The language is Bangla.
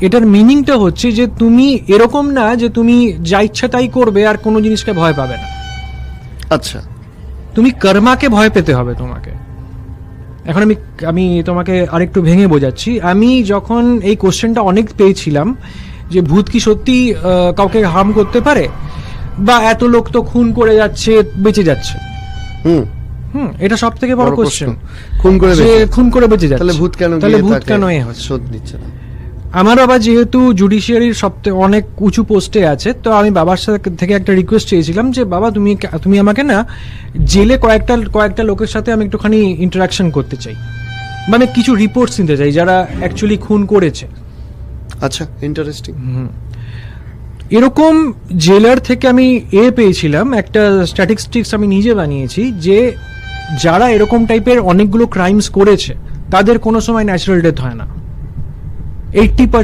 এটার মিনিংটা হচ্ছে যে তুমি এরকম না যে তুমি যা ইচ্ছা তাই করবে আর কোনো জিনিসকে ভয় পাবে না। আচ্ছা, তুমি কর্মাকে ভয় পেতে হবে তোমাকে। এখন আমি তোমাকে আরেকটু ভেঙে বোঝাচ্ছি। আমি যখন এই কোশ্চেনটা অনেক পেয়েছিলাম যে ভূত কি সত্যি কাউকে হার্ম করতে পারে, বা এত লোক তো খুন করে যাচ্ছে বেঁচে যাচ্ছে, এটা সব থেকে বড় কোশ্চেন। খুন করে বেঁচে যাচ্ছে, তাহলে ভূত কেন শোধ নিচ্ছে না? আমার বাবা যেহেতু জুডিশিয়ারির সবথেকে অনেক উঁচু পোস্টে আছে, তো আমি বাবার থেকে একটা রিকোয়েস্ট চেয়েছিলাম যে বাবা তুমি আমাকে না জেলে কয়েকটা লোকের সাথে আমি একটুখানি ইন্টারাকশন করতে চাই, মানে কিছু রিপোর্টস নিতে চাই যারা অ্যাকচুয়ালি খুন করেছে। আচ্ছা, ইন্টারেস্টিং। এরকম জেলার থেকে আমি পেয়েছিলাম একটা স্ট্যাটিস্টিক্স, আমি নিজে বানিয়েছি, যে যারা এরকম টাইপের অনেকগুলো ক্রাইমস করেছে তাদের কোনো সময় ন্যাচারাল ডেথ হয় না। 80%